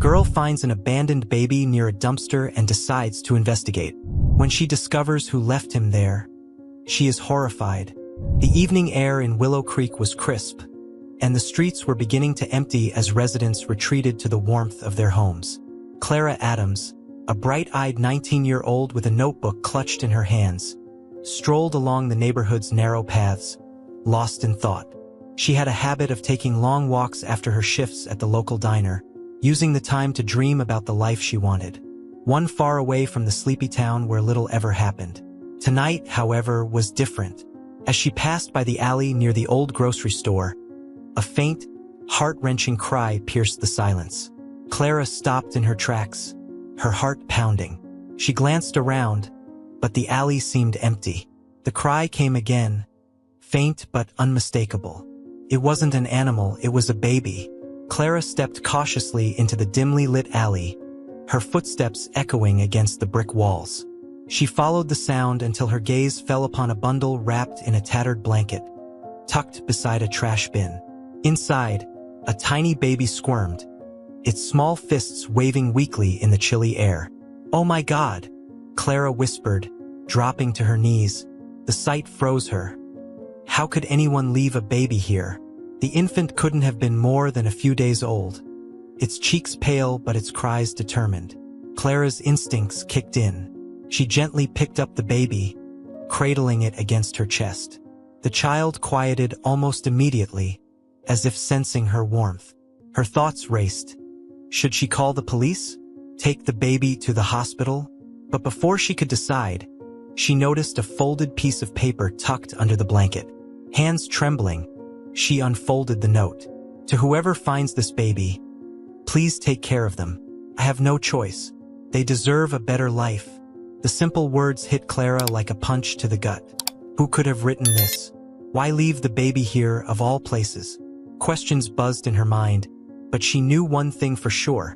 Girl finds an abandoned baby near a dumpster and decides to investigate. When she discovers who left him there, she is horrified. The evening air in Willow Creek was crisp, and the streets were beginning to empty as residents retreated to the warmth of their homes. Clara Adams, a bright-eyed 19-year-old with a notebook clutched in her hands, strolled along the neighborhood's narrow paths, lost in thought. She had a habit of taking long walks after her shifts at the local diner, using the time to dream about the life she wanted, one far away from the sleepy town where little ever happened. Tonight, however, was different. As she passed by the alley near the old grocery store, a faint, heart-wrenching cry pierced the silence. Clara stopped in her tracks, her heart pounding. She glanced around, but the alley seemed empty. The cry came again, faint but unmistakable. It wasn't an animal, it was a baby. Clara stepped cautiously into the dimly lit alley, her footsteps echoing against the brick walls. She followed the sound until her gaze fell upon a bundle wrapped in a tattered blanket, tucked beside a trash bin. Inside, a tiny baby squirmed, its small fists waving weakly in the chilly air. "Oh my God," Clara whispered, dropping to her knees. The sight froze her. How could anyone leave a baby here? The infant couldn't have been more than a few days old. Its cheeks pale but its cries determined. Clara's instincts kicked in. She gently picked up the baby, cradling it against her chest. The child quieted almost immediately, as if sensing her warmth. Her thoughts raced. Should she call the police? Take the baby to the hospital? But before she could decide, she noticed a folded piece of paper tucked under the blanket. Hands trembling, she unfolded the note. "To whoever finds this baby, please take care of them. I have no choice. They deserve a better life." The simple words hit Clara like a punch to the gut. Who could have written this? Why leave the baby here of all places? Questions buzzed in her mind, but she knew one thing for sure.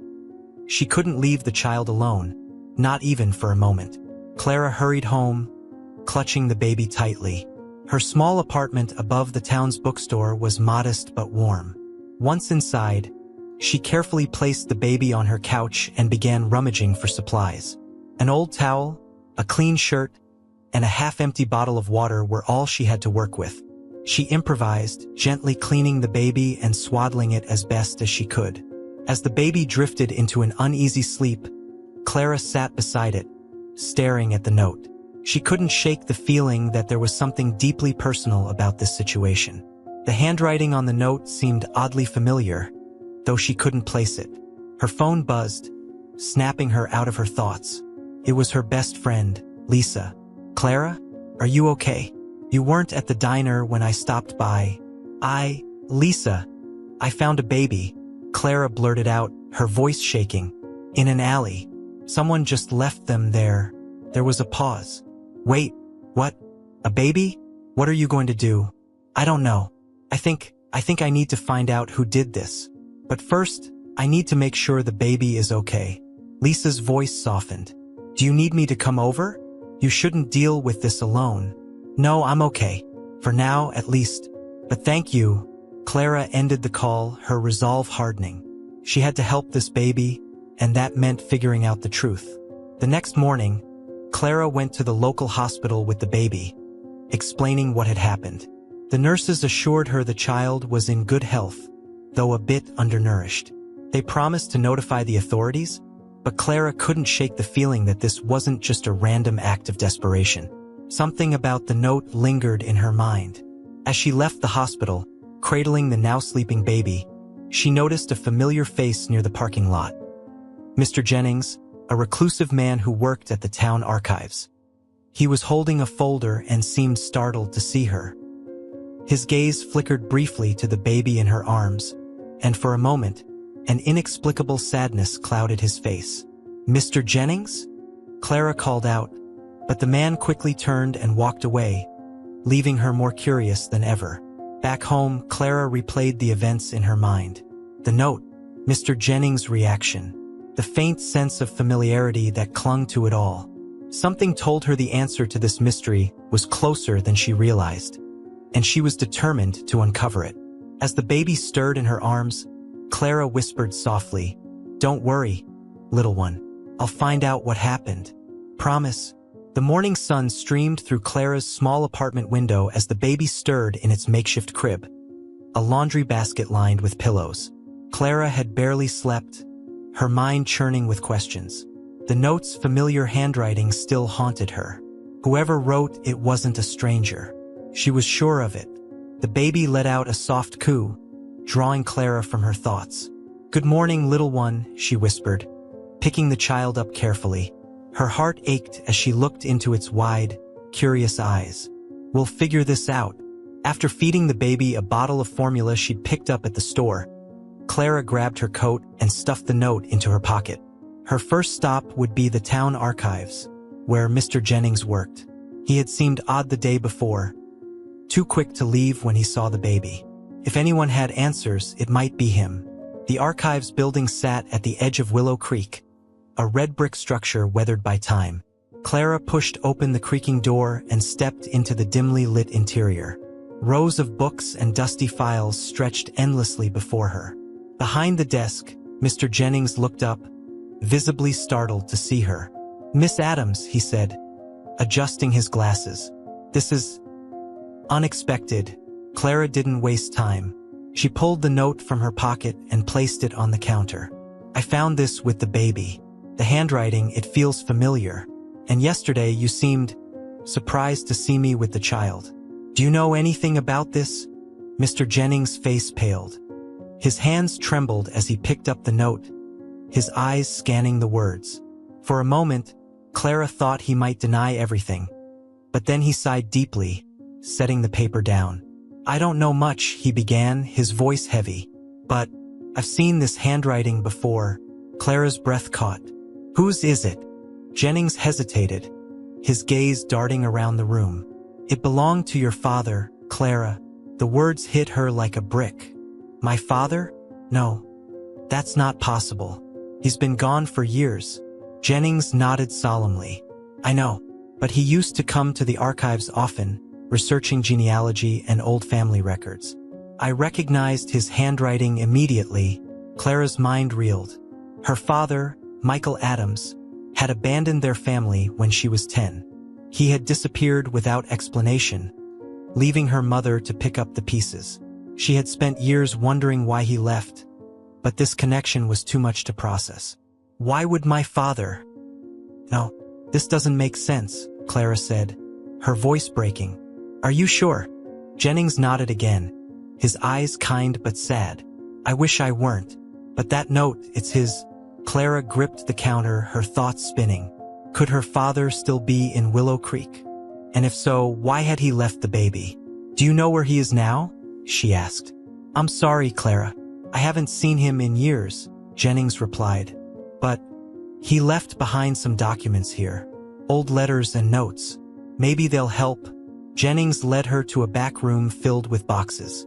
She couldn't leave the child alone, not even for a moment. Clara hurried home, clutching the baby tightly. Her small apartment above the town's bookstore was modest but warm. Once inside, she carefully placed the baby on her couch and began rummaging for supplies. An old towel, a clean shirt, and a half-empty bottle of water were all she had to work with. She improvised, gently cleaning the baby and swaddling it as best as she could. As the baby drifted into an uneasy sleep, Clara sat beside it, staring at the note. She couldn't shake the feeling that there was something deeply personal about this situation. The handwriting on the note seemed oddly familiar, though she couldn't place it. Her phone buzzed, snapping her out of her thoughts. It was her best friend, Lisa. "Clara, are you okay? You weren't at the diner when I stopped by." Lisa, I found a baby," Clara blurted out, her voice shaking. "In an alley. Someone just left them there." There was a pause. "Wait, what? A baby? What are you going to do?" "I don't know. I think I need to find out who did this. But first, I need to make sure the baby is okay." Lisa's voice softened. "Do you need me to come over? You shouldn't deal with this alone." "No, I'm okay. For now, at least. But thank you." Clara ended the call, her resolve hardening. She had to help this baby, and that meant figuring out the truth. The next morning, Clara went to the local hospital with the baby, explaining what had happened. The nurses assured her the child was in good health, though a bit undernourished. They promised to notify the authorities, but Clara couldn't shake the feeling that this wasn't just a random act of desperation. Something about the note lingered in her mind. As she left the hospital, cradling the now sleeping baby, she noticed a familiar face near the parking lot. Mr. Jennings, a reclusive man who worked at the town archives. He was holding a folder and seemed startled to see her. His gaze flickered briefly to the baby in her arms, and for a moment, an inexplicable sadness clouded his face. "Mr. Jennings?" Clara called out, but the man quickly turned and walked away, leaving her more curious than ever. Back home, Clara replayed the events in her mind. The note, Mr. Jennings' reaction, the faint sense of familiarity that clung to it all. Something told her the answer to this mystery was closer than she realized, and she was determined to uncover it. As the baby stirred in her arms, Clara whispered softly, Don't worry, little one. I'll find out what happened. Promise. The morning sun streamed through Clara's small apartment window as the baby stirred in its makeshift crib, a laundry basket lined with pillows. Clara had barely slept, her mind churning with questions. The note's familiar handwriting still haunted her. Whoever wrote it wasn't a stranger. She was sure of it. The baby let out a soft coo, drawing Clara from her thoughts. "Good morning, little one," she whispered, picking the child up carefully. Her heart ached as she looked into its wide, curious eyes. "We'll figure this out." After feeding the baby a bottle of formula she'd picked up at the store, Clara grabbed her coat and stuffed the note into her pocket. Her first stop would be the town archives, where Mr. Jennings worked. He had seemed odd the day before, too quick to leave when he saw the baby. If anyone had answers, it might be him. The archives building sat at the edge of Willow Creek, a red brick structure weathered by time. Clara pushed open the creaking door and stepped into the dimly lit interior. Rows of books and dusty files stretched endlessly before her. Behind the desk, Mr. Jennings looked up, visibly startled to see her. "Miss Adams," he said, adjusting his glasses. "This is unexpected." Clara didn't waste time. She pulled the note from her pocket and placed it on the counter. "I found this with the baby. The handwriting, it feels familiar. And yesterday you seemed surprised to see me with the child. Do you know anything about this?" Mr. Jennings' face paled. His hands trembled as he picked up the note, his eyes scanning the words. For a moment, Clara thought he might deny everything. But then he sighed deeply, setting the paper down. "I don't know much," he began, his voice heavy. "But I've seen this handwriting before." Clara's breath caught. "Whose is it?" Jennings hesitated, his gaze darting around the room. "It belonged to your father, Clara." The words hit her like a brick. "My father? No, that's not possible. He's been gone for years." Jennings nodded solemnly. "I know, but he used to come to the archives often, researching genealogy and old family records. I recognized his handwriting immediately." Clara's mind reeled. Her father, Michael Adams, had abandoned their family when she was 10. He had disappeared without explanation, leaving her mother to pick up the pieces. She had spent years wondering why he left, but this connection was too much to process. "Why would my father—" "No, this doesn't make sense," Clara said, her voice breaking. "Are you sure?" Jennings nodded again, his eyes kind but sad. "I wish I weren't. But that note, it's his." Clara gripped the counter, her thoughts spinning. Could her father still be in Willow Creek? And if so, why had he left the baby? "Do you know where he is now?" she asked. "I'm sorry, Clara. I haven't seen him in years," Jennings replied. "But he left behind some documents here. Old letters and notes. Maybe they'll help." Jennings led her to a back room filled with boxes.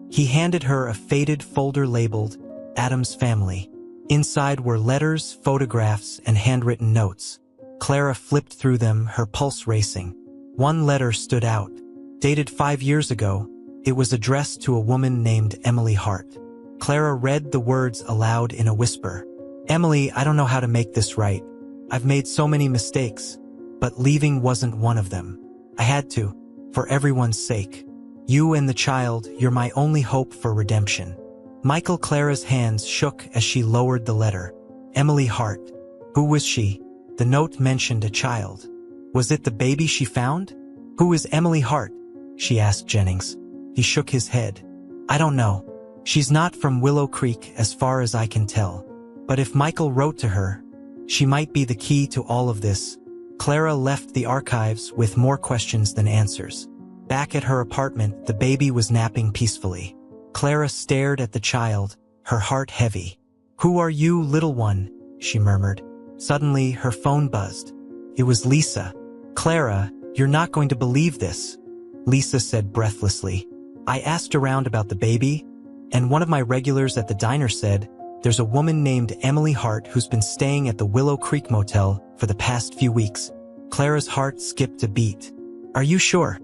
He handed her a faded folder labeled Adams Family. Inside were letters, photographs, and handwritten notes. Clara flipped through them, her pulse racing. One letter stood out. Dated 5 years ago, it was addressed to a woman named Emily Hart. Clara read the words aloud in a whisper. "Emily, I don't know how to make this right. I've made so many mistakes, but leaving wasn't one of them. I had to, for everyone's sake. You and the child, you're my only hope for redemption." Michael Clara's hands shook as she lowered the letter. Emily Hart. Who was she? The note mentioned a child. Was it the baby she found? "Who is Emily Hart?" she asked Jennings. He shook his head. "I don't know. She's not from Willow Creek as far as I can tell. But if Michael wrote to her, she might be the key to all of this." Clara left the archives with more questions than answers. Back at her apartment, the baby was napping peacefully. Clara stared at the child, her heart heavy. "Who are you, little one?" she murmured. Suddenly, her phone buzzed. It was Lisa. "Clara, you're not going to believe this," Lisa said breathlessly. "I asked around about the baby, and one of my regulars at the diner said, there's a woman named Emily Hart who's been staying at the Willow Creek Motel for the past few weeks." Clara's heart skipped a beat. "Are you sure?"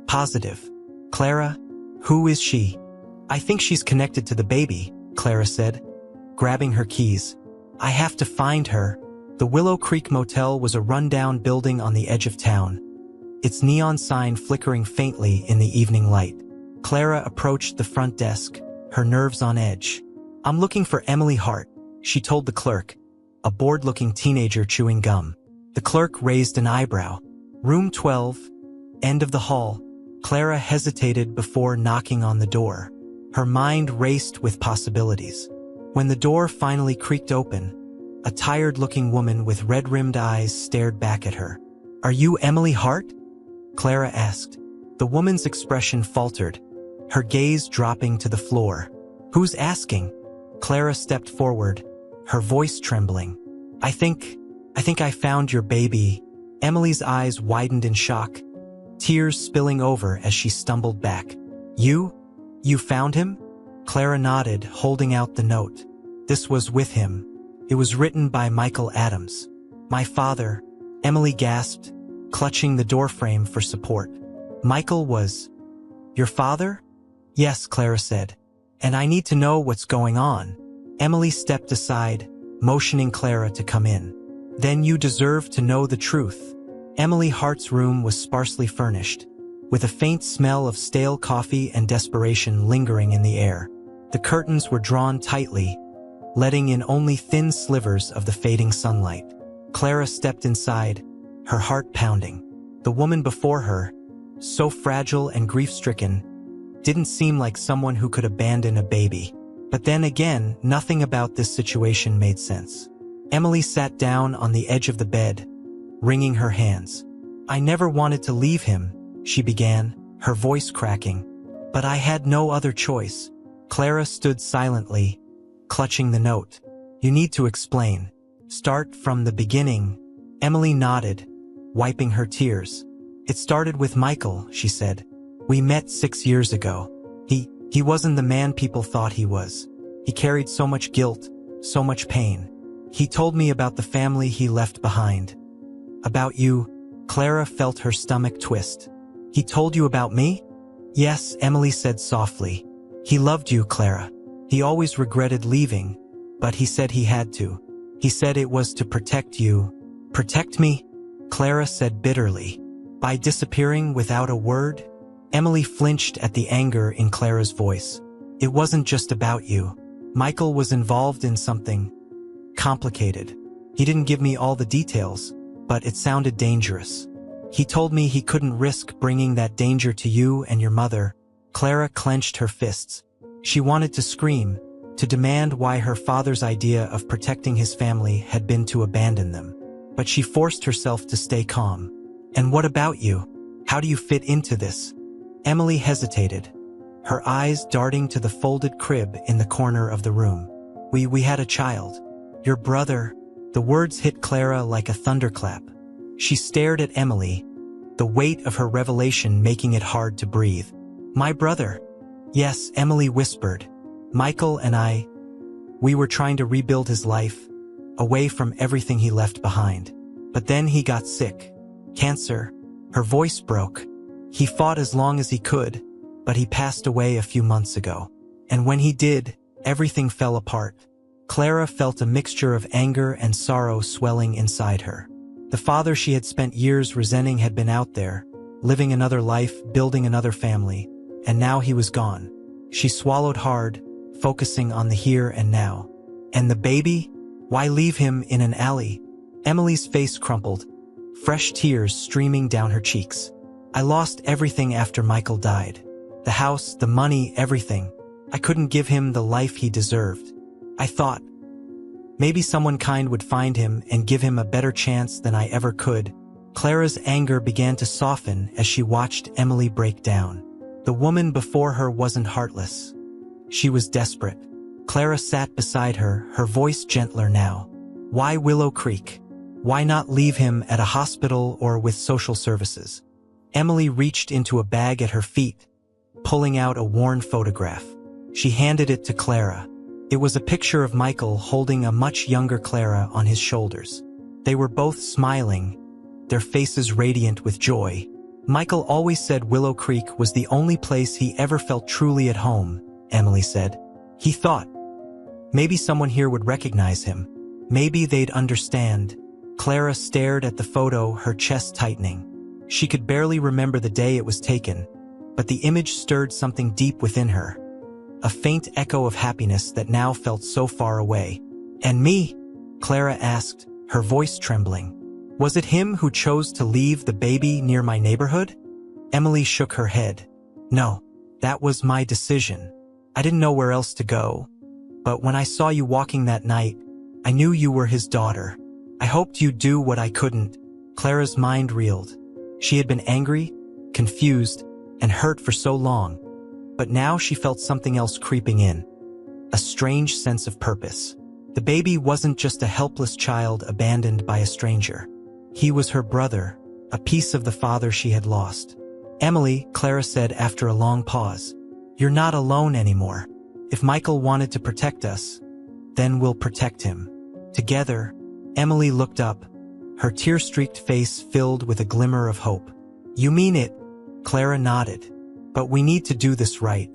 "Positive." "Clara, who is she?" "I think she's connected to the baby," Clara said, grabbing her keys. I have to find her. The Willow Creek Motel was a rundown building on the edge of town, its neon sign flickering faintly in the evening light. Clara approached the front desk, her nerves on edge. I'm looking for Emily Hart, she told the clerk, a bored-looking teenager chewing gum. The clerk raised an eyebrow. Room 12, end of the hall. Clara hesitated before knocking on the door. Her mind raced with possibilities. When the door finally creaked open, a tired-looking woman with red-rimmed eyes stared back at her. Are you Emily Hart? Clara asked. The woman's expression faltered, her gaze dropping to the floor. Who's asking? Clara stepped forward, her voice trembling. I think I found your baby. Emily's eyes widened in shock, tears spilling over as she stumbled back. You found him? Clara nodded, holding out the note. This was with him. It was written by Michael Adams. My father, Emily gasped, clutching the doorframe for support. Michael was your father? Yes, Clara said. And I need to know what's going on. Emily stepped aside, motioning Clara to come in. Then you deserve to know the truth. Emily Hart's room was sparsely furnished, with a faint smell of stale coffee and desperation lingering in the air. The curtains were drawn tightly, letting in only thin slivers of the fading sunlight. Clara stepped inside, her heart pounding. The woman before her, so fragile and grief-stricken, didn't seem like someone who could abandon a baby. But then again, nothing about this situation made sense. Emily sat down on the edge of the bed, wringing her hands. I never wanted to leave him, she began, her voice cracking. But I had no other choice. Clara stood silently, clutching the note. You need to explain. Start from the beginning. Emily nodded, wiping her tears. It started with Michael, she said. We met 6 years ago. He wasn't the man people thought he was. He carried so much guilt, so much pain. He told me about the family he left behind. About you. Clara felt her stomach twist. He told you about me? Yes, Emily said softly. He loved you, Clara. He always regretted leaving, but he said he had to. He said it was to protect you. Protect me? Clara said bitterly. By disappearing without a word? Emily flinched at the anger in Clara's voice. It wasn't just about you. Michael was involved in something complicated. He didn't give me all the details, but it sounded dangerous. He told me he couldn't risk bringing that danger to you and your mother. Clara clenched her fists. She wanted to scream, to demand why her father's idea of protecting his family had been to abandon them. But she forced herself to stay calm. And what about you? How do you fit into this? Emily hesitated, her eyes darting to the folded crib in the corner of the room. We had a child. Your brother. The words hit Clara like a thunderclap. She stared at Emily, the weight of her revelation making it hard to breathe. My brother. Yes, Emily whispered. Michael and we were trying to rebuild his life, away from everything he left behind. But then he got sick. Cancer. Her voice broke. He fought as long as he could, but he passed away a few months ago. And when he did, everything fell apart. Clara felt a mixture of anger and sorrow swelling inside her. The father she had spent years resenting had been out there, living another life, building another family, and now he was gone. She swallowed hard, focusing on the here and now. And the baby? Why leave him in an alley? Emily's face crumpled, fresh tears streaming down her cheeks. I lost everything after Michael died. The house, the money, everything. I couldn't give him the life he deserved. I thought, maybe someone kind would find him and give him a better chance than I ever could. Clara's anger began to soften as she watched Emily break down. The woman before her wasn't heartless. She was desperate. Clara sat beside her, her voice gentler now. Why Willow Creek? Why not leave him at a hospital or with social services? Emily reached into a bag at her feet, pulling out a worn photograph. She handed it to Clara. It was a picture of Michael holding a much younger Clara on his shoulders. They were both smiling, their faces radiant with joy. Michael always said Willow Creek was the only place he ever felt truly at home, Emily said. He thought, maybe someone here would recognize him. Maybe they'd understand. Clara stared at the photo, her chest tightening. She could barely remember the day it was taken, but the image stirred something deep within her. A faint echo of happiness that now felt so far away. "And me?" Clara asked, her voice trembling. "Was it him who chose to leave the baby near my neighborhood?" Emily shook her head. "No, that was my decision. I didn't know where else to go. But when I saw you walking that night, I knew you were his daughter. I hoped you'd do what I couldn't." Clara's mind reeled. She had been angry, confused, and hurt for so long. But now she felt something else creeping in. A strange sense of purpose. The baby wasn't just a helpless child abandoned by a stranger. He was her brother, a piece of the father she had lost. "Emily," Clara said after a long pause, "you're not alone anymore. If Michael wanted to protect us, then we'll protect him. Together." Emily looked up, her tear-streaked face filled with a glimmer of hope. "You mean it?" Clara nodded. "But we need to do this right.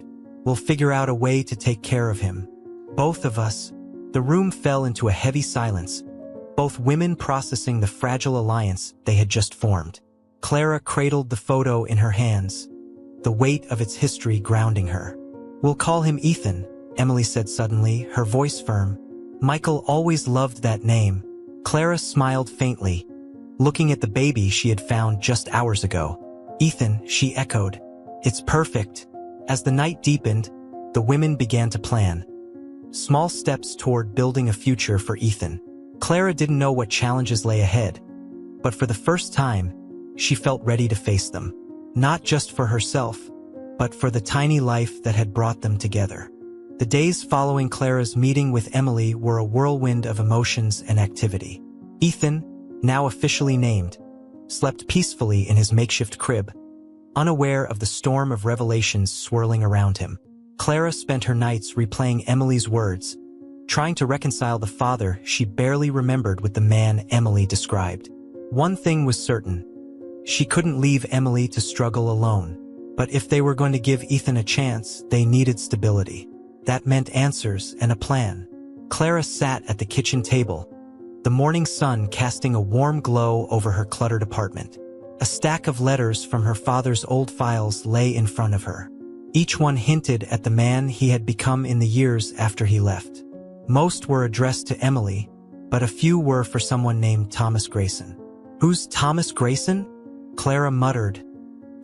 We'll figure out a way to take care of him. Both of us." The room fell into a heavy silence, both women processing the fragile alliance they had just formed. Clara cradled the photo in her hands, the weight of its history grounding her. "We'll call him Ethan," Emily said suddenly, her voice firm. "Michael always loved that name." Clara smiled faintly, looking at the baby she had found just hours ago. "Ethan," she echoed. "It's perfect." As the night deepened, the women began to plan. Small steps toward building a future for Ethan. Clara didn't know what challenges lay ahead, but for the first time, she felt ready to face them. Not just for herself, but for the tiny life that had brought them together. The days following Clara's meeting with Emily were a whirlwind of emotions and activity. Ethan, now officially named, slept peacefully in his makeshift crib, unaware of the storm of revelations swirling around him. Clara spent her nights replaying Emily's words, trying to reconcile the father she barely remembered with the man Emily described. One thing was certain. She couldn't leave Emily to struggle alone. But if they were going to give Ethan a chance, they needed stability. That meant answers and a plan. Clara sat at the kitchen table, the morning sun casting a warm glow over her cluttered apartment. A stack of letters from her father's old files lay in front of her. Each one hinted at the man he had become in the years after he left. Most were addressed to Emily, but a few were for someone named Thomas Grayson. "Who's Thomas Grayson?" Clara muttered,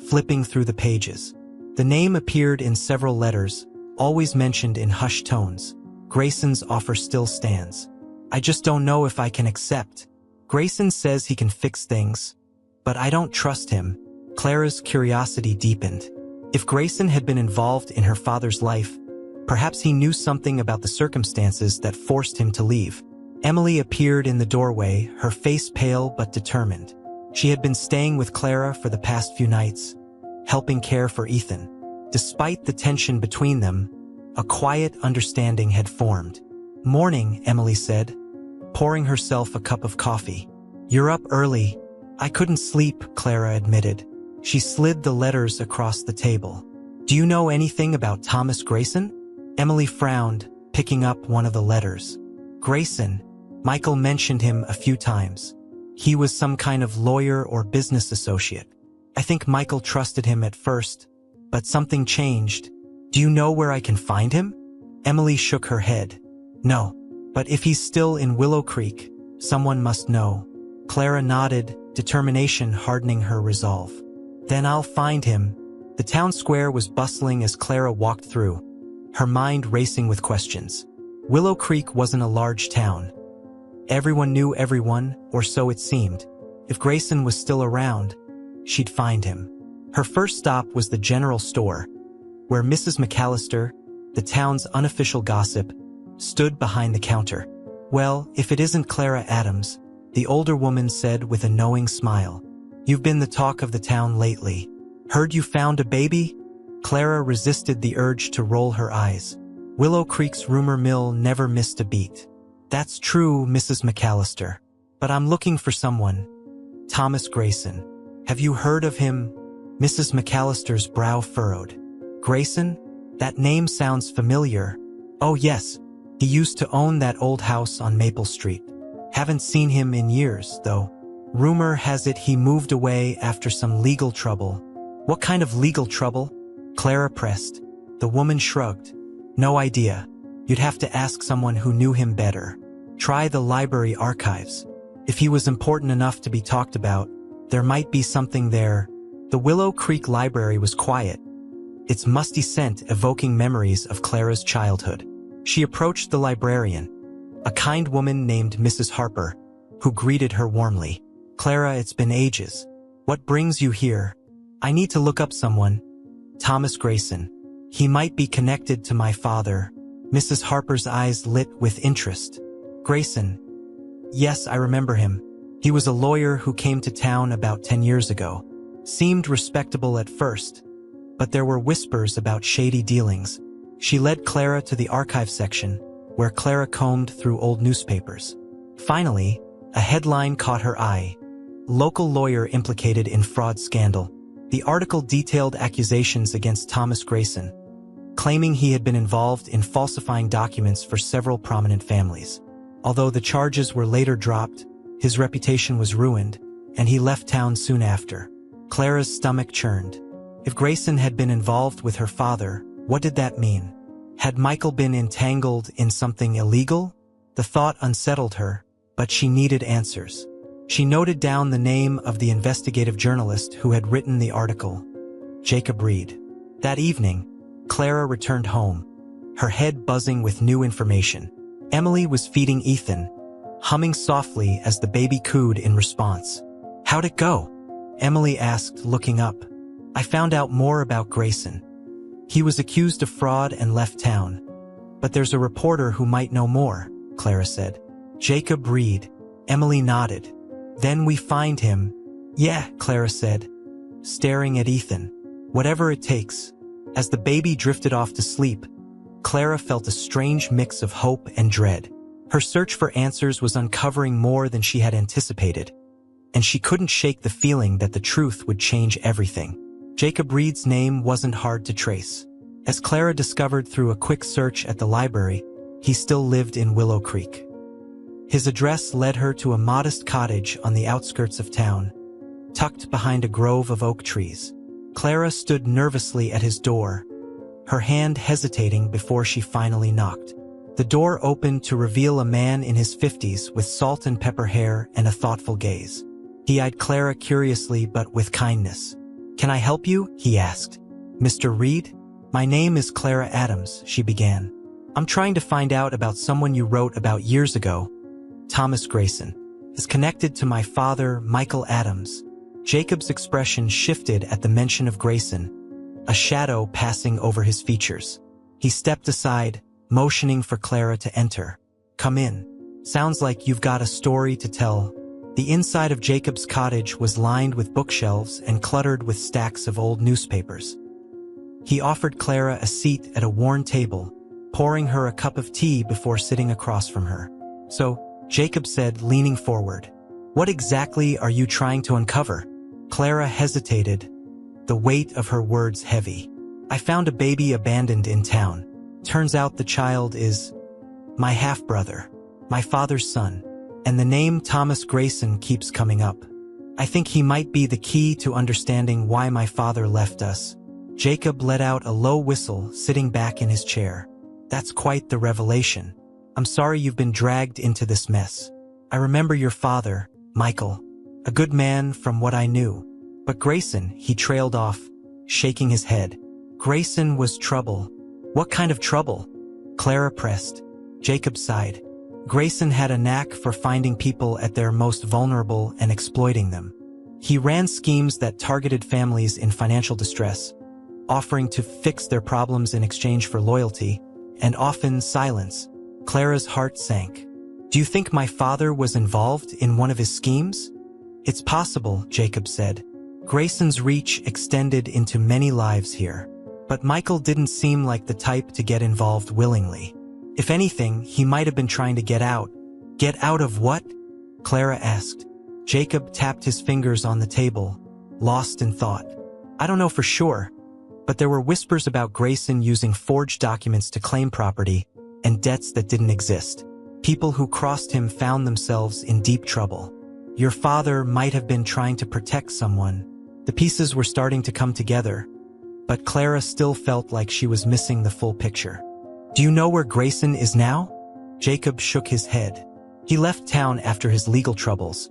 flipping through the pages. The name appeared in several letters, always mentioned in hushed tones. "Grayson's offer still stands. I just don't know if I can accept. Grayson says he can fix things, but I don't trust him." Clara's curiosity deepened. If Grayson had been involved in her father's life, perhaps he knew something about the circumstances that forced him to leave. Emily appeared in the doorway, her face pale but determined. She had been staying with Clara for the past few nights, helping care for Ethan. Despite the tension between them, a quiet understanding had formed. "Morning," Emily said, pouring herself a cup of coffee. "You're up early." "I couldn't sleep," Clara admitted. She slid the letters across the table. "Do you know anything about Thomas Grayson?" Emily frowned, picking up one of the letters. "Grayson, Michael mentioned him a few times. He was some kind of lawyer or business associate. I think Michael trusted him at first, but something changed. Do you know where I can find him?" Emily shook her head. "No, but if he's still in Willow Creek, someone must know." Clara nodded, determination hardening her resolve. "Then I'll find him." The town square was bustling as Clara walked through, her mind racing with questions. Willow Creek wasn't a large town. Everyone knew everyone, or so it seemed. If Grayson was still around, she'd find him. Her first stop was the general store, where Mrs. McAllister, the town's unofficial gossip, stood behind the counter. "Well, if it isn't Clara Adams," the older woman said with a knowing smile. "You've been the talk of the town lately. Heard you found a baby?" Clara resisted the urge to roll her eyes. Willow Creek's rumor mill never missed a beat. "That's true, Mrs. McAllister. But I'm looking for someone. Thomas Grayson. Have you heard of him?" Mrs. McAllister's brow furrowed. "Grayson? That name sounds familiar." "Oh yes, he used to own that old house on Maple Street." Haven't seen him in years, though. Rumor has it he moved away after some legal trouble. What kind of legal trouble? Clara pressed. The woman shrugged. No idea. You'd have to ask someone who knew him better. Try the library archives. If he was important enough to be talked about, there might be something there. The Willow Creek Library was quiet, its musty scent evoking memories of Clara's childhood. She approached the librarian, a kind woman named Mrs. Harper, who greeted her warmly. Clara, it's been ages. What brings you here? I need to look up someone. Thomas Grayson. He might be connected to my father. Mrs. Harper's eyes lit with interest. Grayson. Yes, I remember him. He was a lawyer who came to town about 10 years ago. Seemed respectable at first, but there were whispers about shady dealings. She led Clara to the archive section, where Clara combed through old newspapers. Finally, a headline caught her eye. Local lawyer implicated in fraud scandal. The article detailed accusations against Thomas Grayson, claiming he had been involved in falsifying documents for several prominent families. Although the charges were later dropped, his reputation was ruined, and he left town soon after. Clara's stomach churned. If Grayson had been involved with her father, what did that mean? Had Michael been entangled in something illegal? The thought unsettled her, but she needed answers. She noted down the name of the investigative journalist who had written the article, Jacob Reed. That evening, Clara returned home, her head buzzing with new information. Emily was feeding Ethan, humming softly as the baby cooed in response. How'd it go? Emily asked, looking up. I found out more about Grayson. He was accused of fraud and left town. But there's a reporter who might know more, Clara said. Jacob Reed. Emily nodded. Then we find him. Yeah, Clara said, staring at Ethan. Whatever it takes. As the baby drifted off to sleep, Clara felt a strange mix of hope and dread. Her search for answers was uncovering more than she had anticipated, and she couldn't shake the feeling that the truth would change everything. Jacob Reed's name wasn't hard to trace. As Clara discovered through a quick search at the library, he still lived in Willow Creek. His address led her to a modest cottage on the outskirts of town, tucked behind a grove of oak trees. Clara stood nervously at his door, her hand hesitating before she finally knocked. The door opened to reveal a man in his 50s with salt and pepper hair and a thoughtful gaze. He eyed Clara curiously but with kindness. Can I help you? He asked. Mr. Reed? My name is Clara Adams, she began. I'm trying to find out about someone you wrote about years ago. Thomas Grayson is connected to my father, Michael Adams. Jacob's expression shifted at the mention of Grayson, a shadow passing over his features. He stepped aside, motioning for Clara to enter. Come in. Sounds like you've got a story to tell. The inside of Jacob's cottage was lined with bookshelves and cluttered with stacks of old newspapers. He offered Clara a seat at a worn table, pouring her a cup of tea before sitting across from her. So, Jacob said, leaning forward, what exactly are you trying to uncover? Clara hesitated, the weight of her words heavy. I found a baby abandoned in town. Turns out the child is my half-brother, my father's son, and the name Thomas Grayson keeps coming up. I think he might be the key to understanding why my father left us. Jacob let out a low whistle, sitting back in his chair. That's quite the revelation. I'm sorry you've been dragged into this mess. I remember your father, Michael, a good man from what I knew. But Grayson, he trailed off, shaking his head. Grayson was trouble. What kind of trouble? Clara pressed. Jacob sighed. Grayson had a knack for finding people at their most vulnerable and exploiting them. He ran schemes that targeted families in financial distress, offering to fix their problems in exchange for loyalty, and often silence. Clara's heart sank. Do you think my father was involved in one of his schemes? It's possible, Jacob said. Grayson's reach extended into many lives here. But Michael didn't seem like the type to get involved willingly. If anything, he might have been trying to get out. Get out of what? Clara asked. Jacob tapped his fingers on the table, lost in thought. I don't know for sure, but there were whispers about Grayson using forged documents to claim property and debts that didn't exist. People who crossed him found themselves in deep trouble. Your father might have been trying to protect someone. The pieces were starting to come together, but Clara still felt like she was missing the full picture. Do you know where Grayson is now? Jacob shook his head. He left town after his legal troubles,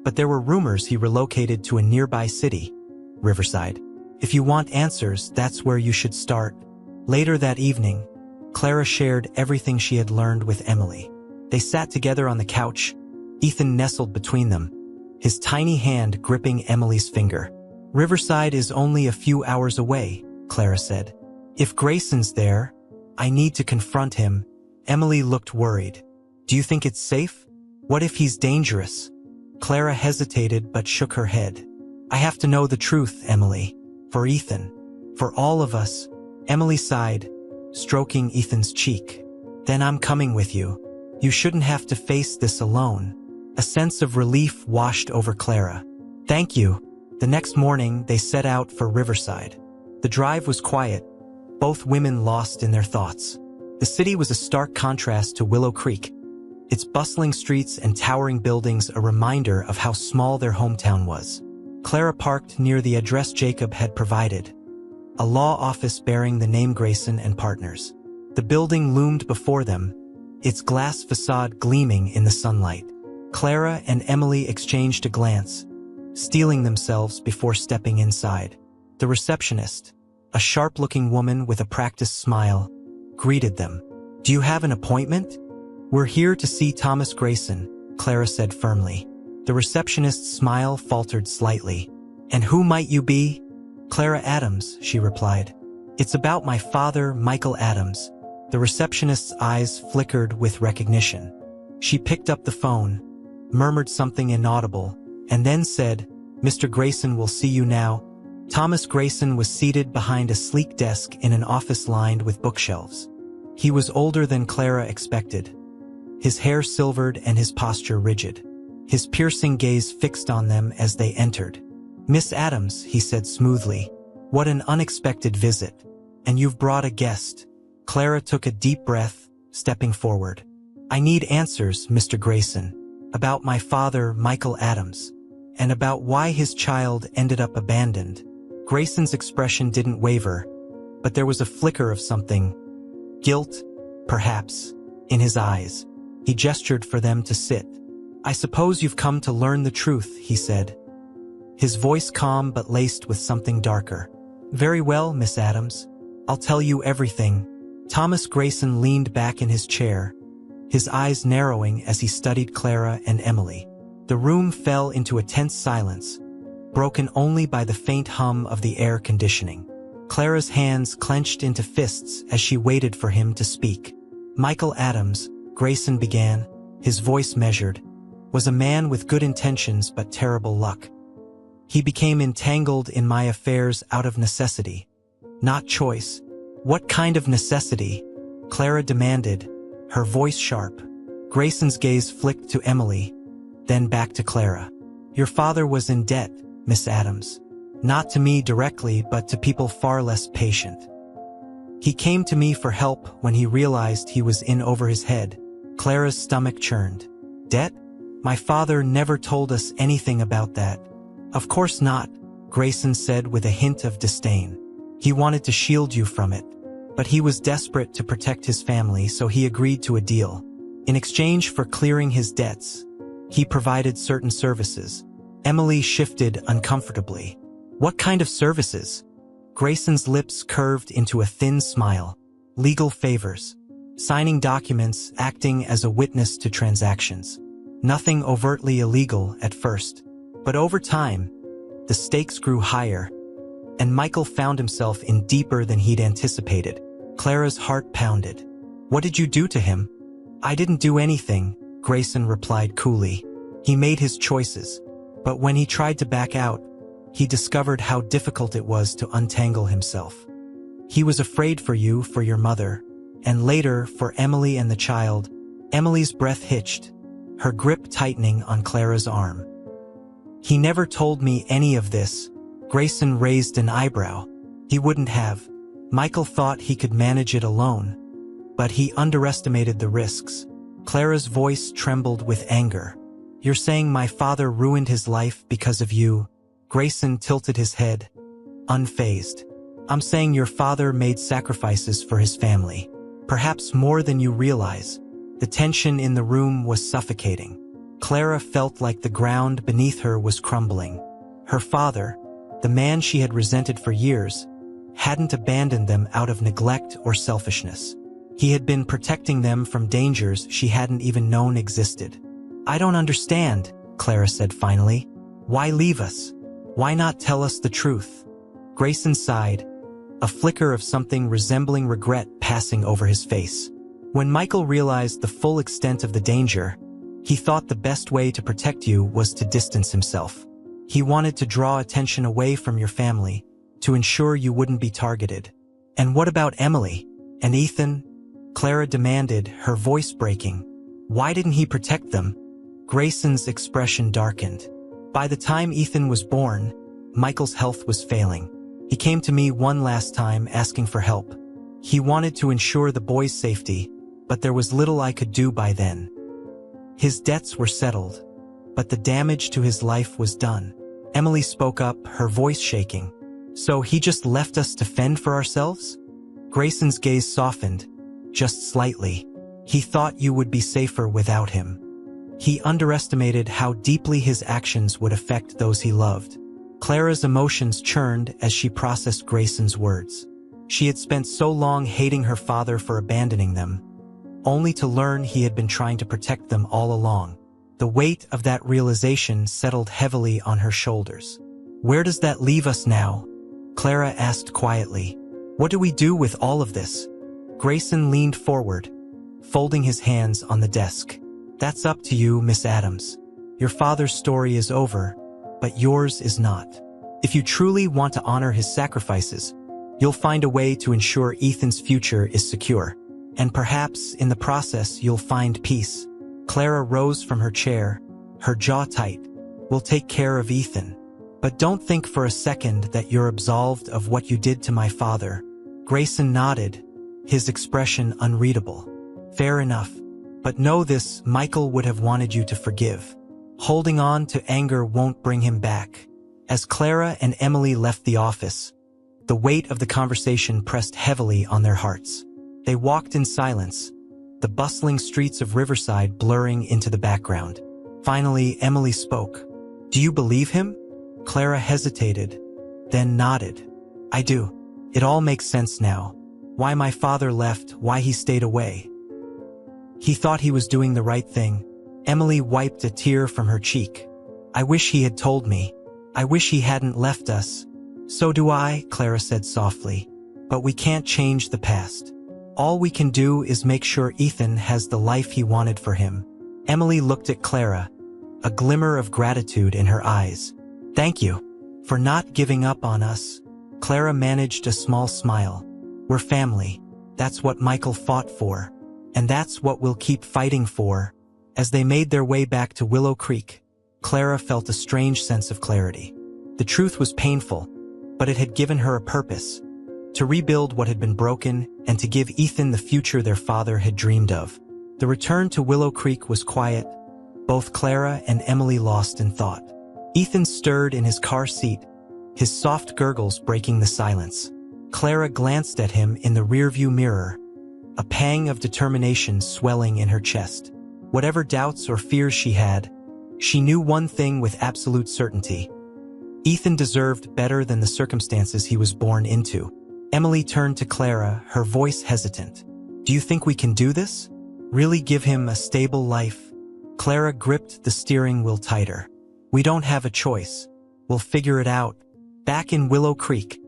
but there were rumors he relocated to a nearby city, Riverside. If you want answers, that's where you should start. Later that evening, Clara shared everything she had learned with Emily. They sat together on the couch, Ethan nestled between them, his tiny hand gripping Emily's finger. Riverside is only a few hours away, Clara said. If Grayson's there, I need to confront him. Emily looked worried. Do you think it's safe? What if he's dangerous? Clara hesitated but shook her head. I have to know the truth, Emily. For Ethan. For all of us. Emily sighed, stroking Ethan's cheek. Then I'm coming with you. You shouldn't have to face this alone. A sense of relief washed over Clara. Thank you. The next morning, they set out for Riverside. The drive was quiet, both women lost in their thoughts. The city was a stark contrast to Willow Creek, its bustling streets and towering buildings a reminder of how small their hometown was. Clara parked near the address Jacob had provided, a law office bearing the name Grayson and Partners. The building loomed before them, its glass facade gleaming in the sunlight. Clara and Emily exchanged a glance, steeling themselves before stepping inside. The receptionist, a sharp-looking woman with a practiced smile, greeted them. Do you have an appointment? We're here to see Thomas Grayson, Clara said firmly. The receptionist's smile faltered slightly. And who might you be? Clara Adams, she replied. It's about my father, Michael Adams. The receptionist's eyes flickered with recognition. She picked up the phone, murmured something inaudible, and then said, Mr. Grayson will see you now. Thomas Grayson was seated behind a sleek desk in an office lined with bookshelves. He was older than Clara expected, his hair silvered and his posture rigid. His piercing gaze fixed on them as they entered. Miss Adams, he said smoothly, what an unexpected visit. And you've brought a guest. Clara took a deep breath, stepping forward. I need answers, Mr. Grayson, about my father, Michael Adams, and about why his child ended up abandoned. Grayson's expression didn't waver, but there was a flicker of something, guilt, perhaps, in his eyes. He gestured for them to sit. I suppose you've come to learn the truth, he said, his voice calm but laced with something darker. Very well, Miss Adams. I'll tell you everything. Thomas Grayson leaned back in his chair, his eyes narrowing as he studied Clara and Emily. The room fell into a tense silence, broken only by the faint hum of the air conditioning. Clara's hands clenched into fists as she waited for him to speak. Michael Adams, Grayson began, his voice measured, was a man with good intentions but terrible luck. He became entangled in my affairs out of necessity, not choice. What kind of necessity? Clara demanded, her voice sharp. Grayson's gaze flicked to Emily, then back to Clara. Your father was in debt, Miss Adams. Not to me directly, but to people far less patient. He came to me for help when he realized he was in over his head. Clara's stomach churned. Debt? My father never told us anything about that. Of course not, Grayson said with a hint of disdain. He wanted to shield you from it. But he was desperate to protect his family, so he agreed to a deal. In exchange for clearing his debts, he provided certain services. Emily shifted uncomfortably. What kind of services? Grayson's lips curved into a thin smile. Legal favors. Signing documents, acting as a witness to transactions. Nothing overtly illegal at first. But over time, the stakes grew higher, and Michael found himself in deeper than he'd anticipated. Clara's heart pounded. What did you do to him? I didn't do anything, Grayson replied coolly. He made his choices, but when he tried to back out, he discovered how difficult it was to untangle himself. He was afraid for you, for your mother, and later for Emily and the child. Emily's breath hitched, her grip tightening on Clara's arm. He never told me any of this. Grayson raised an eyebrow. He wouldn't have. Michael thought he could manage it alone, but he underestimated the risks. Clara's voice trembled with anger. You're saying my father ruined his life because of you? Grayson tilted his head, unfazed. I'm saying your father made sacrifices for his family. Perhaps more than you realize. The tension in the room was suffocating. Clara felt like the ground beneath her was crumbling. Her father, the man she had resented for years, hadn't abandoned them out of neglect or selfishness. He had been protecting them from dangers she hadn't even known existed. I don't understand, Clara said finally. Why leave us? Why not tell us the truth? Grayson sighed, a flicker of something resembling regret passing over his face. When Michael realized the full extent of the danger, he thought the best way to protect you was to distance himself. He wanted to draw attention away from your family, to ensure you wouldn't be targeted. And what about Emily and Ethan? Clara demanded, her voice breaking. Why didn't he protect them? Grayson's expression darkened. By the time Ethan was born, Michael's health was failing. He came to me one last time asking for help. He wanted to ensure the boy's safety, but there was little I could do by then. His debts were settled, but the damage to his life was done. Emily spoke up, her voice shaking. So he just left us to fend for ourselves? Grayson's gaze softened, just slightly. He thought you would be safer without him. He underestimated how deeply his actions would affect those he loved. Clara's emotions churned as she processed Grayson's words. She had spent so long hating her father for abandoning them, only to learn he had been trying to protect them all along. The weight of that realization settled heavily on her shoulders. Where does that leave us now? Clara asked quietly. What do we do with all of this? Grayson leaned forward, folding his hands on the desk. That's up to you, Miss Adams. Your father's story is over, but yours is not. If you truly want to honor his sacrifices, you'll find a way to ensure Ethan's future is secure. And perhaps, in the process, you'll find peace. Clara rose from her chair, her jaw tight. We'll take care of Ethan. But don't think for a second that you're absolved of what you did to my father. Grayson nodded, his expression unreadable. Fair enough. But know this, Michael would have wanted you to forgive. Holding on to anger won't bring him back. As Clara and Emily left the office, the weight of the conversation pressed heavily on their hearts. They walked in silence, the bustling streets of Riverside blurring into the background. Finally, Emily spoke. Do you believe him? Clara hesitated, then nodded. I do. It all makes sense now. Why my father left, why he stayed away. He thought he was doing the right thing. Emily wiped a tear from her cheek. I wish he had told me. I wish he hadn't left us. So do I, Clara said softly. But we can't change the past. All we can do is make sure Ethan has the life he wanted for him. Emily looked at Clara, a glimmer of gratitude in her eyes. Thank you for not giving up on us. Clara managed a small smile. We're family. That's what Michael fought for. And that's what we'll keep fighting for. As they made their way back to Willow Creek, Clara felt a strange sense of clarity. The truth was painful, but it had given her a purpose. To rebuild what had been broken and to give Ethan the future their father had dreamed of. The return to Willow Creek was quiet, both Clara and Emily lost in thought. Ethan stirred in his car seat, his soft gurgles breaking the silence. Clara glanced at him in the rearview mirror, a pang of determination swelling in her chest. Whatever doubts or fears she had, she knew one thing with absolute certainty. Ethan deserved better than the circumstances he was born into. Emily turned to Clara, her voice hesitant. Do you think we can do this? Really give him a stable life? Clara gripped the steering wheel tighter. We don't have a choice. We'll figure it out. Back in Willow Creek,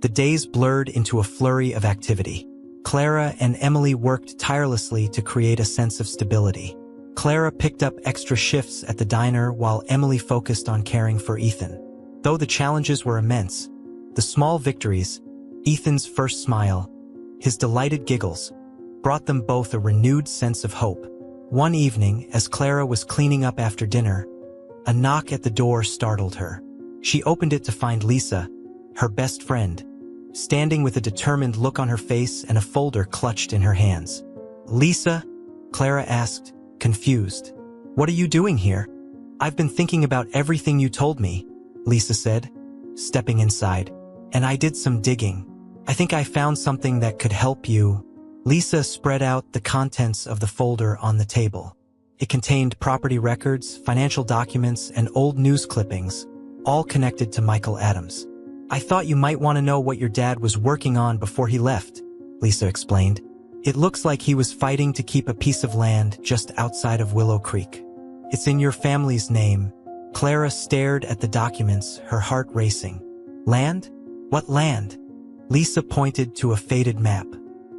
the days blurred into a flurry of activity. Clara and Emily worked tirelessly to create a sense of stability. Clara picked up extra shifts at the diner while Emily focused on caring for Ethan. Though the challenges were immense, the small victories, Ethan's first smile, his delighted giggles, brought them both a renewed sense of hope. One evening, as Clara was cleaning up after dinner, a knock at the door startled her. She opened it to find Lisa, her best friend, standing with a determined look on her face and a folder clutched in her hands. Lisa? Clara asked, confused. "What are you doing here?" "I've been thinking about everything you told me," Lisa said, stepping inside. "And I did some digging. I think I found something that could help you." Lisa spread out the contents of the folder on the table. It contained property records, financial documents, and old news clippings, all connected to Michael Adams. "I thought you might want to know what your dad was working on before he left," Lisa explained. "It looks like he was fighting to keep a piece of land just outside of Willow Creek. It's in your family's name." Clara stared at the documents, her heart racing. "Land? What land?" Lisa pointed to a faded map.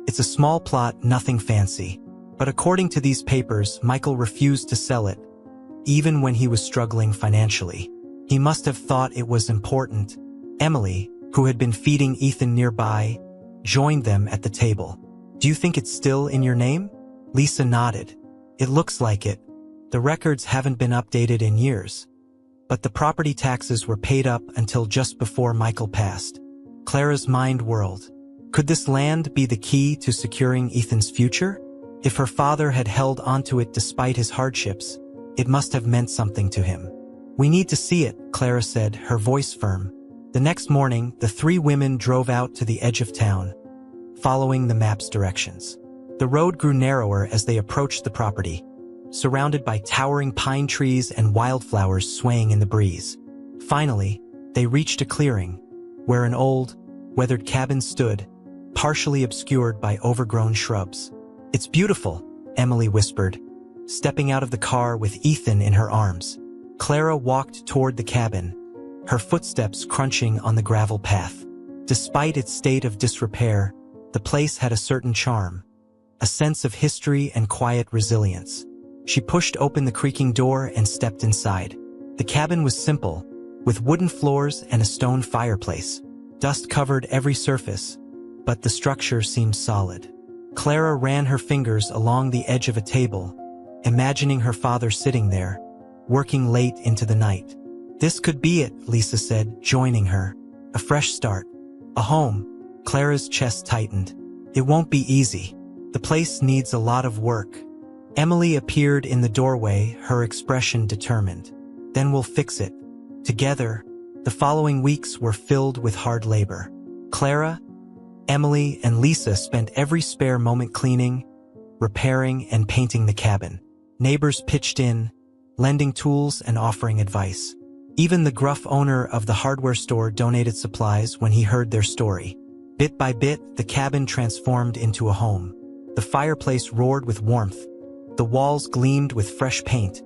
"It's a small plot, nothing fancy. But according to these papers, Michael refused to sell it, even when he was struggling financially. He must have thought it was important." Emily, who had been feeding Ethan nearby, joined them at the table. "Do you think it's still in your name?" Lisa nodded. "It looks like it. The records haven't been updated in years. But the property taxes were paid up until just before Michael passed." Clara's mind whirled. Could this land be the key to securing Ethan's future? If her father had held onto it despite his hardships, it must have meant something to him. "We need to see it," Clara said, her voice firm. The next morning, the three women drove out to the edge of town, following the map's directions. The road grew narrower as they approached the property, surrounded by towering pine trees and wildflowers swaying in the breeze. Finally, they reached a clearing, where an old, weathered cabin stood, partially obscured by overgrown shrubs. "It's beautiful," Emily whispered, stepping out of the car with Ethan in her arms. Clara walked toward the cabin, her footsteps crunching on the gravel path. Despite its state of disrepair, the place had a certain charm, a sense of history and quiet resilience. She pushed open the creaking door and stepped inside. The cabin was simple, with wooden floors and a stone fireplace. Dust covered every surface, but the structure seemed solid. Clara ran her fingers along the edge of a table, imagining her father sitting there, working late into the night. "This could be it," Lisa said, joining her. "A fresh start. A home." Clara's chest tightened. "It won't be easy. The place needs a lot of work." Emily appeared in the doorway, her expression determined. "Then we'll fix it. Together." The following weeks were filled with hard labor. Clara, Emily, and Lisa spent every spare moment cleaning, repairing, and painting the cabin. Neighbors pitched in, lending tools and offering advice. Even the gruff owner of the hardware store donated supplies when he heard their story. Bit by bit, the cabin transformed into a home. The fireplace roared with warmth, the walls gleamed with fresh paint,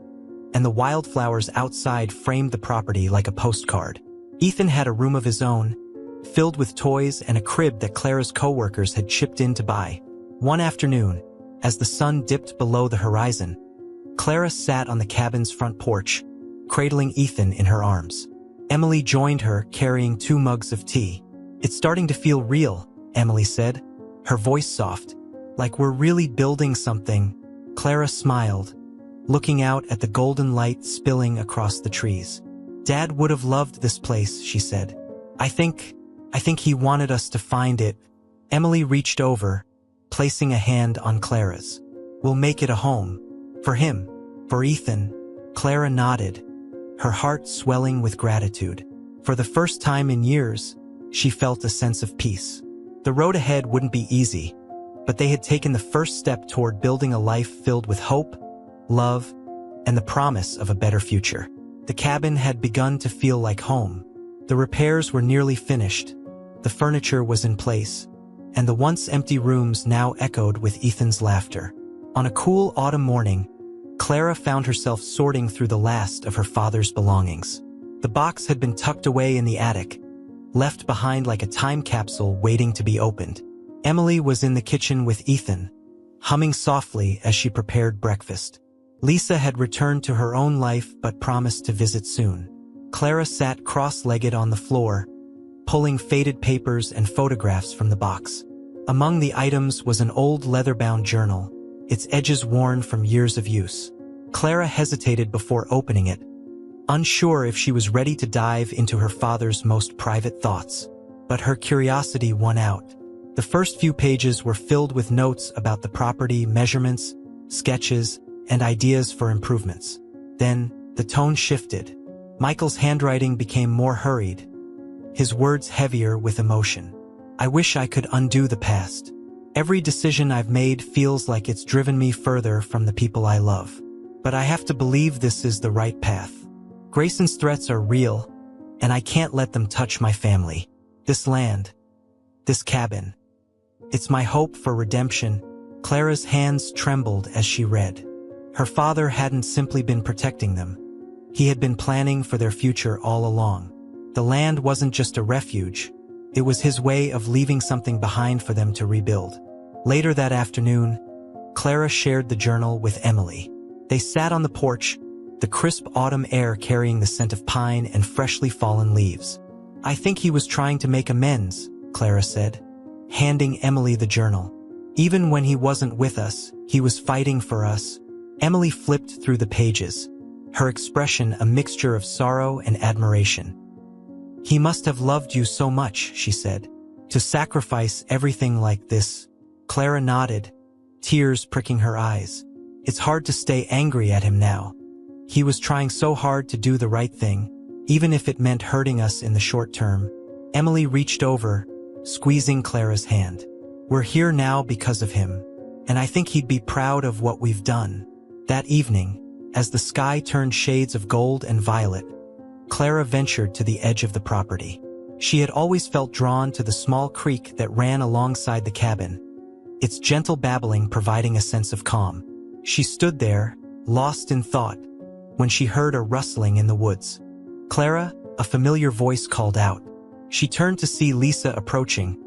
and the wildflowers outside framed the property like a postcard. Ethan had a room of his own, filled with toys and a crib that Clara's coworkers had chipped in to buy. One afternoon, as the sun dipped below the horizon, Clara sat on the cabin's front porch, cradling Ethan in her arms. Emily joined her, carrying 2 mugs of tea. "It's starting to feel real," Emily said, her voice soft. "Like we're really building something." Clara smiled, looking out at the golden light spilling across the trees. "Dad would have loved this place," she said. I think he wanted us to find it." Emily reached over, placing a hand on Clara's. "We'll make it a home. For him. For Ethan." Clara nodded, her heart swelling with gratitude. For the first time in years, she felt a sense of peace. The road ahead wouldn't be easy, but they had taken the first step toward building a life filled with hope, love, and the promise of a better future. The cabin had begun to feel like home. The repairs were nearly finished, the furniture was in place, and the once empty rooms now echoed with Ethan's laughter. On a cool autumn morning, Clara found herself sorting through the last of her father's belongings. The box had been tucked away in the attic, left behind like a time capsule waiting to be opened. Emily was in the kitchen with Ethan, humming softly as she prepared breakfast. Lisa had returned to her own life but promised to visit soon. Clara sat cross-legged on the floor, pulling faded papers and photographs from the box. Among the items was an old leather-bound journal, its edges worn from years of use. Clara hesitated before opening it, unsure if she was ready to dive into her father's most private thoughts. But her curiosity won out. The first few pages were filled with notes about the property, measurements, sketches, and ideas for improvements. Then, the tone shifted. Michael's handwriting became more hurried, his words heavier with emotion. I wish I could undo the past. Every decision I've made feels like it's driven me further from the people I love. But I have to believe this is the right path. Grayson's threats are real, and I can't let them touch my family. This land, this cabin. It's my hope for redemption. Clara's hands trembled as she read. Her father hadn't simply been protecting them. He had been planning for their future all along. The land wasn't just a refuge. It was his way of leaving something behind for them to rebuild. Later that afternoon, Clara shared the journal with Emily. They sat on the porch, the crisp autumn air carrying the scent of pine and freshly fallen leaves. I think he was trying to make amends, Clara said, handing Emily the journal. Even when he wasn't with us, he was fighting for us. Emily flipped through the pages, her expression a mixture of sorrow and admiration. He must have loved you so much, she said, to sacrifice everything like this. Clara nodded, tears pricking her eyes. It's hard to stay angry at him now. He was trying so hard to do the right thing, even if it meant hurting us in the short term. Emily reached over, squeezing Clara's hand. We're here now because of him, and I think he'd be proud of what we've done. That evening, as the sky turned shades of gold and violet, Clara ventured to the edge of the property. She had always felt drawn to the small creek that ran alongside the cabin, its gentle babbling providing a sense of calm. She stood there, lost in thought, when she heard a rustling in the woods. Clara, a familiar voice called out. She turned to see Lisa approaching,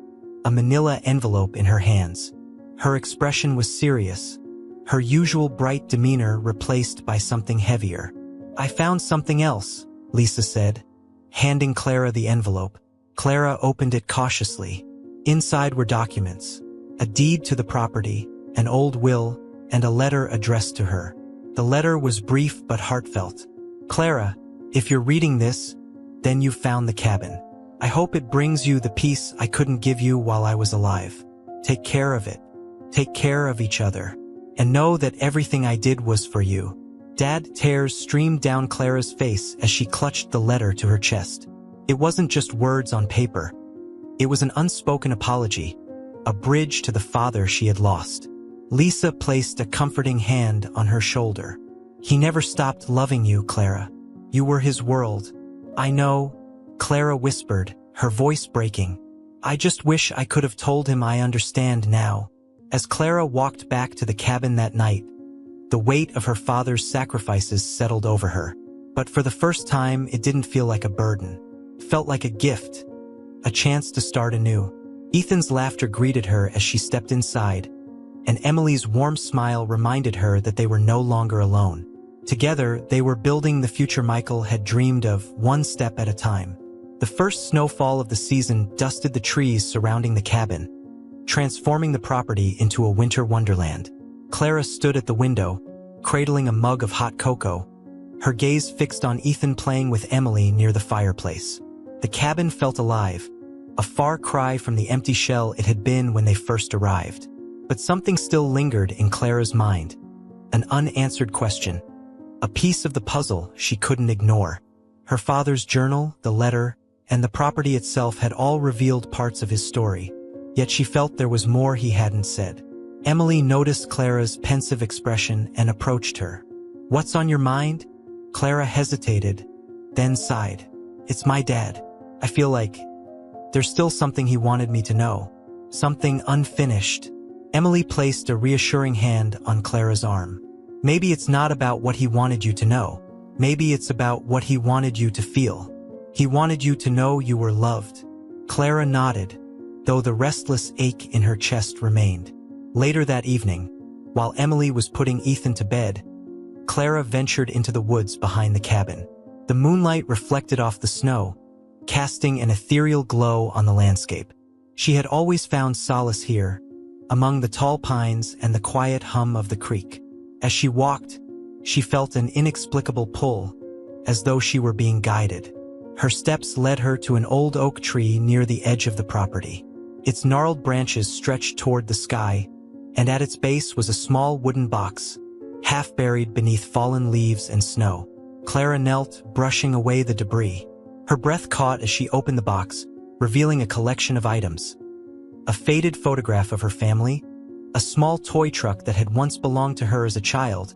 a manila envelope in her hands. Her expression was serious, her usual bright demeanor replaced by something heavier. I found something else, Lisa said, handing Clara the envelope. Clara opened it cautiously. Inside were documents, a deed to the property, an old will, and a letter addressed to her. The letter was brief but heartfelt. Clara, if you're reading this, then you've found the cabin. I hope it brings you the peace I couldn't give you while I was alive. Take care of it. Take care of each other. And know that everything I did was for you. Dad, tears streamed down Clara's face as she clutched the letter to her chest. It wasn't just words on paper. It was an unspoken apology, a bridge to the father she had lost. Lisa placed a comforting hand on her shoulder. He never stopped loving you, Clara. You were his world. I know, Clara whispered, her voice breaking. I just wish I could have told him I understand now. As Clara walked back to the cabin that night, the weight of her father's sacrifices settled over her. But for the first time, it didn't feel like a burden. It felt like a gift, a chance to start anew. Ethan's laughter greeted her as she stepped inside, and Emily's warm smile reminded her that they were no longer alone. Together, they were building the future Michael had dreamed of, one step at a time. The first snowfall of the season dusted the trees surrounding the cabin, transforming the property into a winter wonderland. Clara stood at the window, cradling a mug of hot cocoa, her gaze fixed on Ethan playing with Emily near the fireplace. The cabin felt alive, a far cry from the empty shell it had been when they first arrived. But something still lingered in Clara's mind, an unanswered question, a piece of the puzzle she couldn't ignore. Her father's journal, the letter, and the property itself had all revealed parts of his story, yet she felt there was more he hadn't said. Emily noticed Clara's pensive expression and approached her. What's on your mind? Clara hesitated, then sighed. It's my dad. I feel like there's still something he wanted me to know, something unfinished. Emily placed a reassuring hand on Clara's arm. Maybe it's not about what he wanted you to know. Maybe it's about what he wanted you to feel. He wanted you to know you were loved. Clara nodded, though the restless ache in her chest remained. Later that evening, while Emily was putting Ethan to bed, Clara ventured into the woods behind the cabin. The moonlight reflected off the snow, casting an ethereal glow on the landscape. She had always found solace here, among the tall pines and the quiet hum of the creek. As she walked, she felt an inexplicable pull, as though she were being guided. Her steps led her to an old oak tree near the edge of the property. Its gnarled branches stretched toward the sky, and at its base was a small wooden box, half buried beneath fallen leaves and snow. Clara knelt, brushing away the debris. Her breath caught as she opened the box, revealing a collection of items. A faded photograph of her family, a small toy truck that had once belonged to her as a child,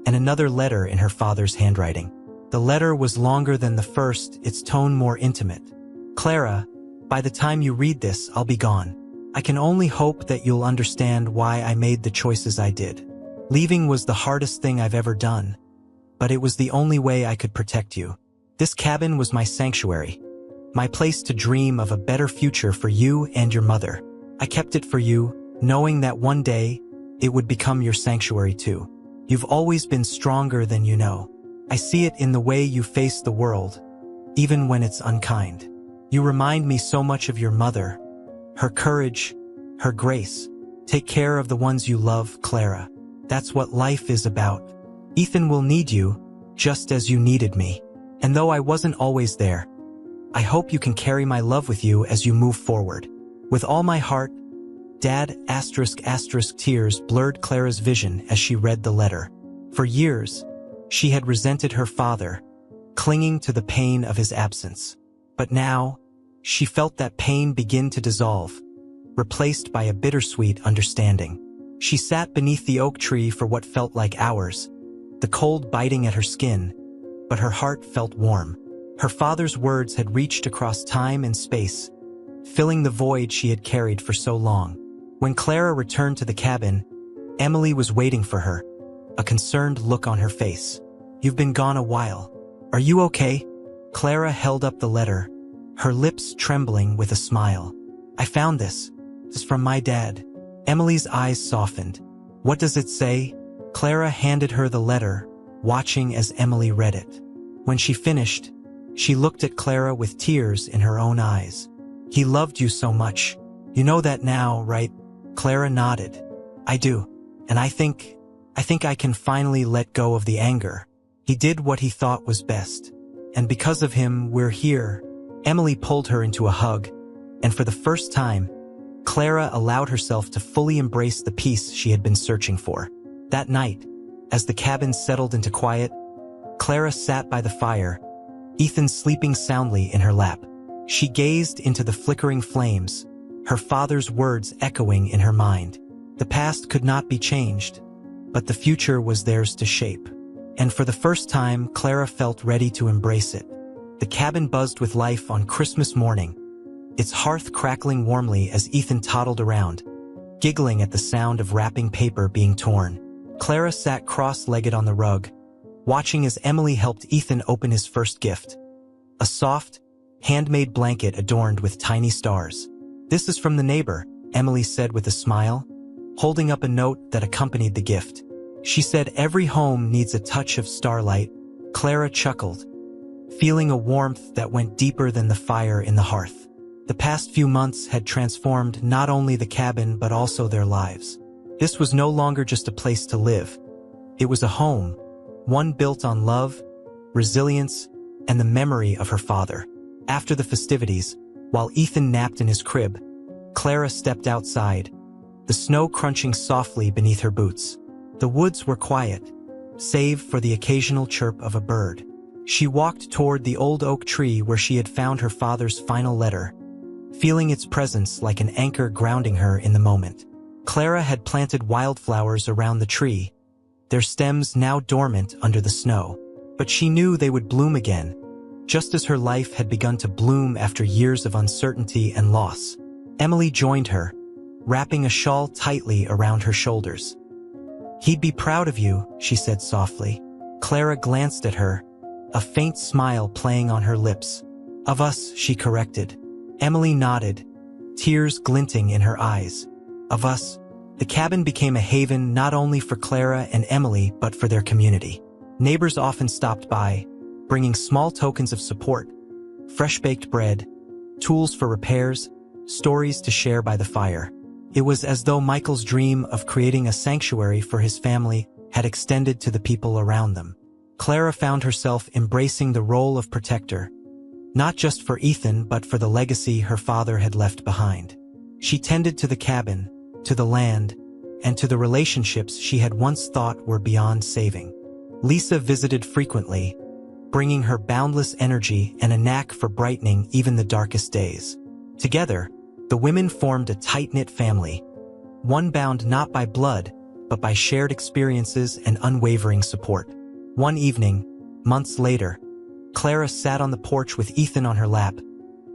and another letter in her father's handwriting. The letter was longer than the first, its tone more intimate. Clara, by the time you read this, I'll be gone. I can only hope that you'll understand why I made the choices I did. Leaving was the hardest thing I've ever done, but it was the only way I could protect you. This cabin was my sanctuary, my place to dream of a better future for you and your mother. I kept it for you, knowing that one day it would become your sanctuary too. You've always been stronger than you know. I see it in the way you face the world, even when it's unkind. You remind me so much of your mother, her courage, her grace. Take care of the ones you love, Clara. That's what life is about. Ethan will need you, just as you needed me. And though I wasn't always there, I hope you can carry my love with you as you move forward. With all my heart, Dad, ***, tears blurred Clara's vision as she read the letter. For years, she had resented her father, clinging to the pain of his absence. But now, she felt that pain begin to dissolve, replaced by a bittersweet understanding. She sat beneath the oak tree for what felt like hours, the cold biting at her skin, but her heart felt warm. Her father's words had reached across time and space, filling the void she had carried for so long. When Clara returned to the cabin, Emily was waiting for her, a concerned look on her face. You've been gone a while. Are you okay? Clara held up the letter, her lips trembling with a smile. I found this. This is from my dad. Emily's eyes softened. What does it say? Clara handed her the letter, watching as Emily read it. When she finished, she looked at Clara with tears in her own eyes. He loved you so much. You know that now, right? Clara nodded. I do. And I think I can finally let go of the anger. He did what he thought was best. And because of him, we're here. Emily pulled her into a hug, and for the first time, Clara allowed herself to fully embrace the peace she had been searching for. That night, as the cabin settled into quiet, Clara sat by the fire, Ethan sleeping soundly in her lap. She gazed into the flickering flames, her father's words echoing in her mind. The past could not be changed, but the future was theirs to shape. And for the first time, Clara felt ready to embrace it. The cabin buzzed with life on Christmas morning, its hearth crackling warmly as Ethan toddled around, giggling at the sound of wrapping paper being torn. Clara sat cross-legged on the rug, watching as Emily helped Ethan open his first gift, a soft, handmade blanket adorned with tiny stars. This is from the neighbor, Emily said with a smile, holding up a note that accompanied the gift. She said every home needs a touch of starlight. Clara chuckled, feeling a warmth that went deeper than the fire in the hearth. The past few months had transformed not only the cabin but also their lives. This was no longer just a place to live. It was a home, one built on love, resilience, and the memory of her father. After the festivities, while Ethan napped in his crib, Clara stepped outside, the snow crunching softly beneath her boots. The woods were quiet, save for the occasional chirp of a bird. She walked toward the old oak tree where she had found her father's final letter, feeling its presence like an anchor grounding her in the moment. Clara had planted wildflowers around the tree, their stems now dormant under the snow. But she knew they would bloom again, just as her life had begun to bloom after years of uncertainty and loss. Emily joined her, wrapping a shawl tightly around her shoulders. He'd be proud of you, she said softly. Clara glanced at her, a faint smile playing on her lips. Of us, she corrected. Emily nodded, tears glinting in her eyes. Of us. The cabin became a haven not only for Clara and Emily but for their community. Neighbors often stopped by, bringing small tokens of support, fresh-baked bread, tools for repairs, stories to share by the fire. It was as though Michael's dream of creating a sanctuary for his family had extended to the people around them. Clara found herself embracing the role of protector, not just for Ethan but for the legacy her father had left behind. She tended to the cabin, to the land, and to the relationships she had once thought were beyond saving. Lisa visited frequently, bringing her boundless energy and a knack for brightening even the darkest days. Together, the women formed a tight-knit family, one bound not by blood, but by shared experiences and unwavering support. One evening, months later, Clara sat on the porch with Ethan on her lap,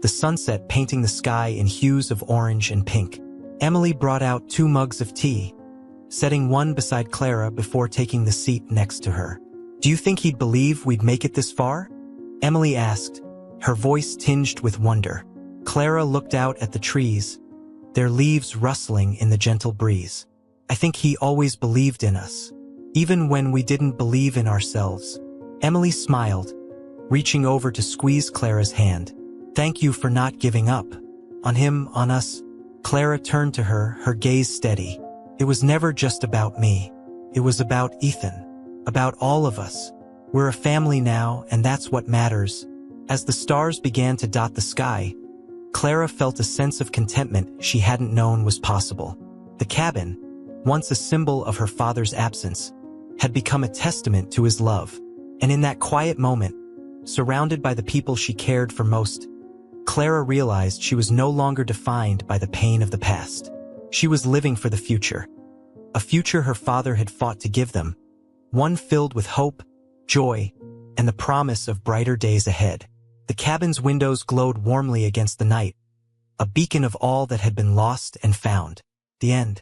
the sunset painting the sky in hues of orange and pink. Emily brought out 2 mugs of tea, setting one beside Clara before taking the seat next to her. "Do you think he'd believe we'd make it this far?" Emily asked, her voice tinged with wonder. Clara looked out at the trees, their leaves rustling in the gentle breeze. "I think he always believed in us, even when we didn't believe in ourselves." Emily smiled, reaching over to squeeze Clara's hand. "Thank you for not giving up. On him, on us." Clara turned to her, her gaze steady. "It was never just about me. It was about Ethan. About all of us. We're a family now, and that's what matters." As the stars began to dot the sky, Clara felt a sense of contentment she hadn't known was possible. The cabin, once a symbol of her father's absence, had become a testament to his love. And in that quiet moment, surrounded by the people she cared for most, Clara realized she was no longer defined by the pain of the past. She was living for the future. A future her father had fought to give them, one filled with hope, joy, and the promise of brighter days ahead. The cabin's windows glowed warmly against the night, a beacon of all that had been lost and found. The end.